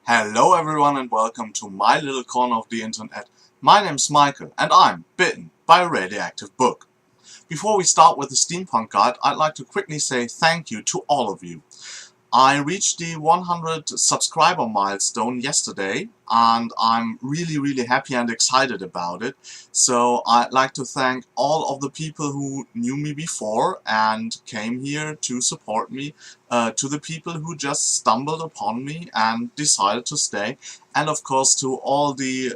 Hello everyone and welcome to my little corner of the internet. My name's Michael and I'm bitten by a radioactive book. Before we start with the Steampunk guide, I'd like to quickly say thank you to all of you. I reached the 100 subscriber milestone yesterday and I'm really happy and excited about it. So I'd like to thank all of the people who knew me before and came here to support me, to the people who just stumbled upon me and decided to stay, and of course to all the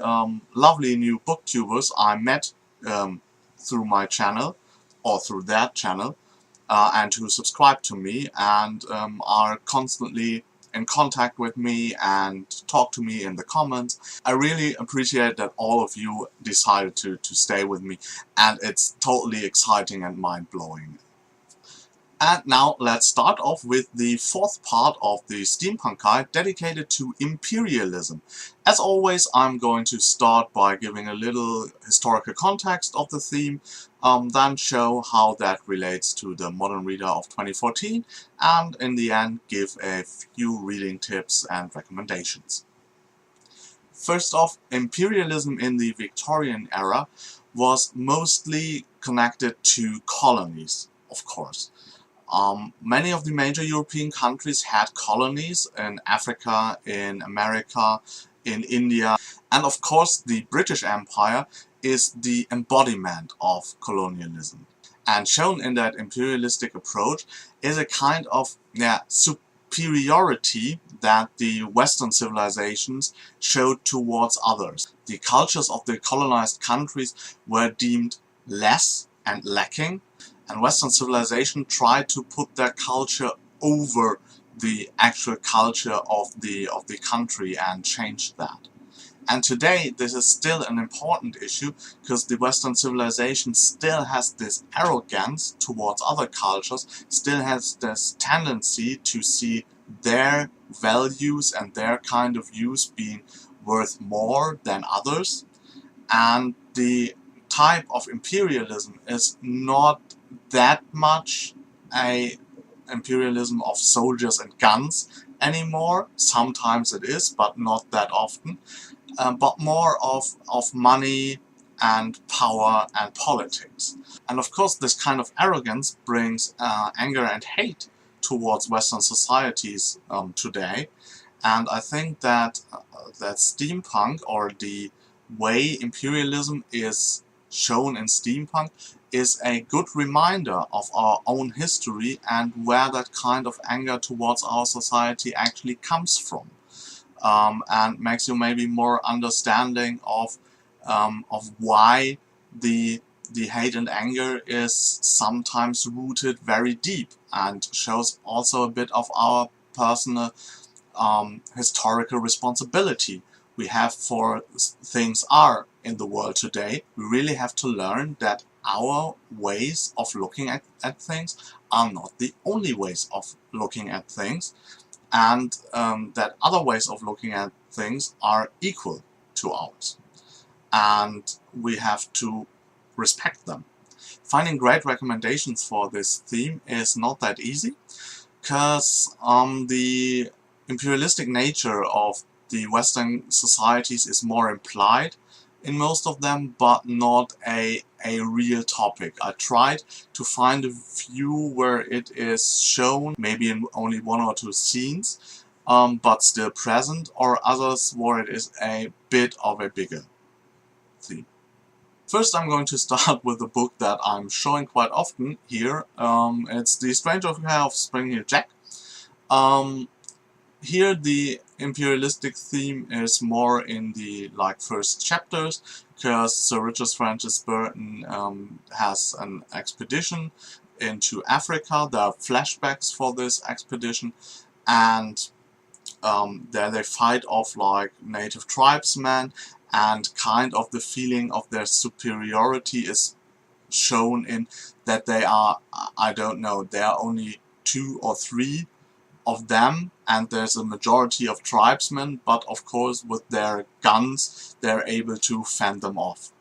lovely new booktubers I met through my channel or through that channel. And who subscribe to me and are constantly in contact with me and talk to me in the comments. I really appreciate that all of you decided to stay with me, and it's totally exciting and mind-blowing. And now let's start off with the fourth part of the Steampunk guide dedicated to imperialism. As always, I'm going to start by giving a little historical context of the theme, then show how that relates to the modern reader of 2014, and in the end give a few reading tips and recommendations. First off, imperialism in the Victorian era was mostly connected to colonies, of course. Many of the major European countries had colonies in Africa, in America, in India, and of course the British Empire is the embodiment of colonialism. And shown in that imperialistic approach is a kind of superiority that the Western civilizations showed towards others. The cultures of the colonized countries were deemed less and lacking, and Western civilization tried to put their culture over the actual culture of the country and change that. And today this is still an important issue because the Western civilization still has this arrogance towards other cultures, still has this tendency to see their values and their kind of views being worth more than others. And the type of imperialism is not that much a imperialism of soldiers and guns anymore. Sometimes it is, but not that often. But more of money and power and politics. And of course this kind of arrogance brings anger and hate towards Western societies today. And I think that that steampunk, or the way imperialism is shown in steampunk, is a good reminder of our own history and where that kind of anger towards our society actually comes from, and makes you maybe more understanding of why the hate and anger is sometimes rooted very deep, and shows also a bit of our personal historical responsibility we have for things are in the world today. We really have to learn that our ways of looking at things are not the only ways of looking at things, and that other ways of looking at things are equal to ours, and we have to respect them. Finding great recommendations for this theme is not that easy, because the imperialistic nature of the Western societies is more implied in most of them, but not a real topic. I tried to find a few where it is shown, maybe in only one or two scenes, but still present, or others where it is a bit of a bigger theme. First I'm going to start with a book that I'm showing quite often here. It's The Strange Affair of Spring Heel Jack. Here the imperialistic theme is more in the first chapters, because Sir Richard Francis Burton has an expedition into Africa. There are flashbacks for this expedition, and there they fight off native tribesmen, and kind of the feeling of their superiority is shown in that they are, I don't know, there are only 2 or 3 of them, and there's a majority of tribesmen, but of course with their guns they're able to fend them off.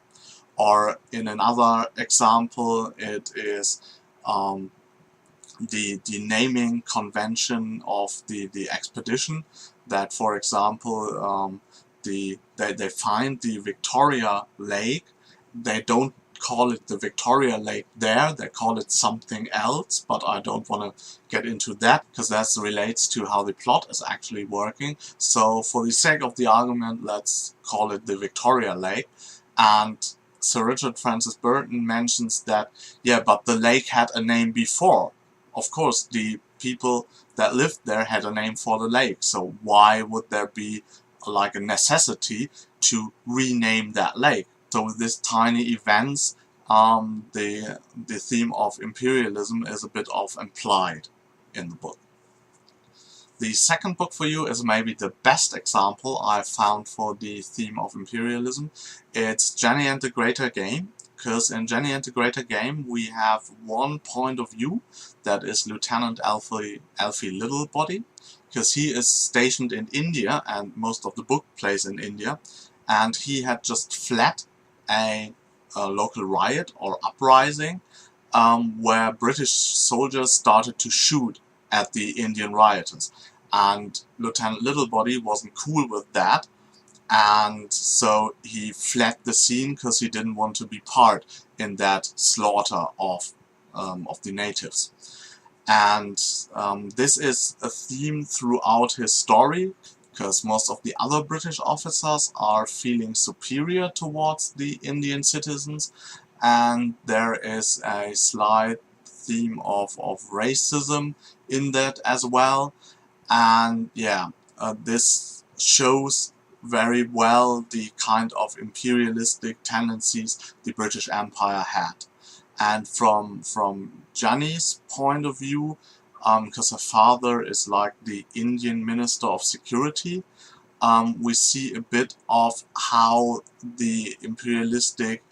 Or in another example, it is the naming convention of the expedition, that, for example, they find the Victoria Lake. They don't call it the Victoria Lake there, they call it something else, but I don't want to get into that because that relates to how the plot is actually working. So for the sake of the argument, let's call it the Victoria Lake. And Sir Richard Francis Burton mentions that, yeah, but the lake had a name before. Of course, the people that lived there had a name for the lake, so why would there be like a necessity to rename that lake? So with these tiny events, the theme of imperialism is a bit of implied in the book. The second book for you is maybe the best example I found for the theme of imperialism. It's Jani and the Greater Game, because in Jani and the Greater Game we have one point of view, that is Lieutenant Alfie Littlebody, because he is stationed in India and most of the book plays in India, and he had just fled a local riot or uprising where British soldiers started to shoot at the Indian rioters, and Lieutenant Littlebody wasn't cool with that, and so he fled the scene because he didn't want to be part in that slaughter of the natives. And this is a theme throughout his story, because most of the other British officers are feeling superior towards the Indian citizens, and there is a slight theme of racism in that as well. And yeah, this shows very well the kind of imperialistic tendencies the British Empire had. And from Jani's point of view, because her father is like the Indian Minister of Security, we see a bit of how the imperialistic,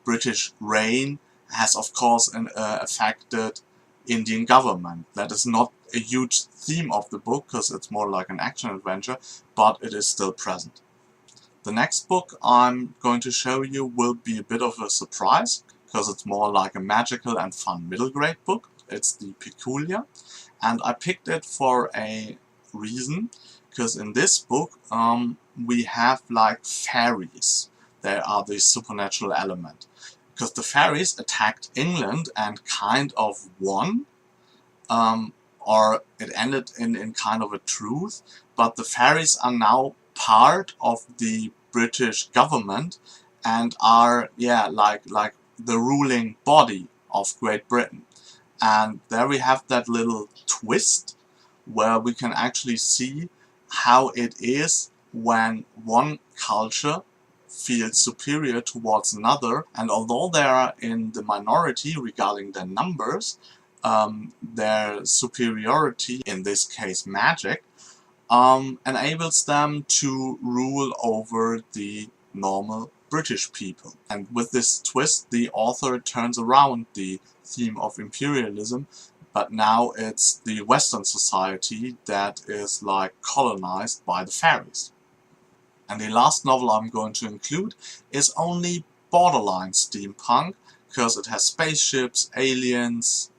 British reign has of course affected Indian government. That is not a huge theme of the book because it's more like an action adventure, but it is still present. The next book I'm going to show you will be a bit of a surprise, because it's more like a magical and fun middle grade book. It's the Peculiar, and I picked it for a reason, because in this book we have like fairies. They are the supernatural element. Because the fairies attacked England and kind of won, or it ended in kind of a truce, but the fairies are now part of the British government and are, like the ruling body of Great Britain. And there we have that little twist where we can actually see how it is when one culture feels superior towards another, and although they are in the minority regarding their numbers, their superiority, in this case magic, enables them to rule over the normal British people. And with this twist, the author turns around the theme of imperialism, but now it's the Western society that is like colonized by the fairies. And the last novel I'm going to include is only borderline steampunk, because it has spaceships, aliens,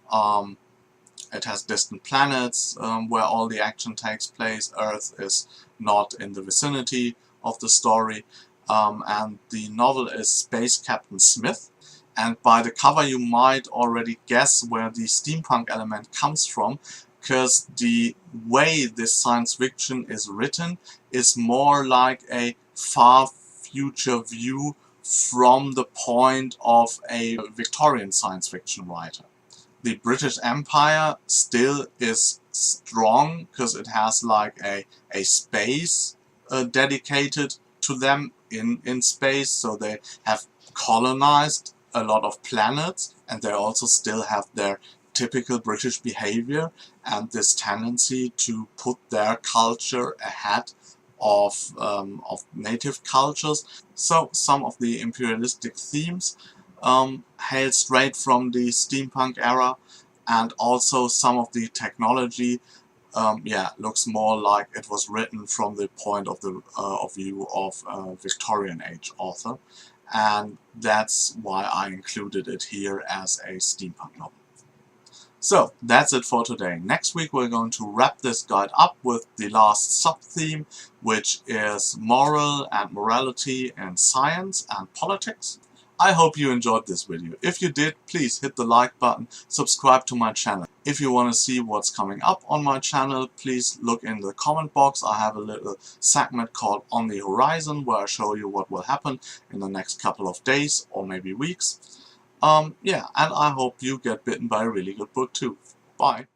it has distant planets where all the action takes place. Earth is not in the vicinity of the story. And the novel is Space Captain Smith. And by the cover you might already guess where the steampunk element comes from, because the way this science fiction is written is more like a far future view from the point of a Victorian science fiction writer. The British Empire still is strong because it has like a space dedicated to them in space, so they have colonized a lot of planets, and they also still have their typical British behavior and this tendency to put their culture ahead of native cultures. So some of the imperialistic themes hail straight from the steampunk era, and also some of the technology looks more like it was written from the point of view of a Victorian age author, and that's why I included it here as a steampunk novel. So, that's it for today. Next week we're going to wrap this guide up with the last sub-theme, which is moral and morality in science and politics. I hope you enjoyed this video. If you did, please hit the like button, subscribe to my channel. If you want to see what's coming up on my channel, please look in the comment box. I have a little segment called On the Horizon, where I show you what will happen in the next couple of days or maybe weeks. Yeah, and I hope you get bitten by a really good book too. Bye.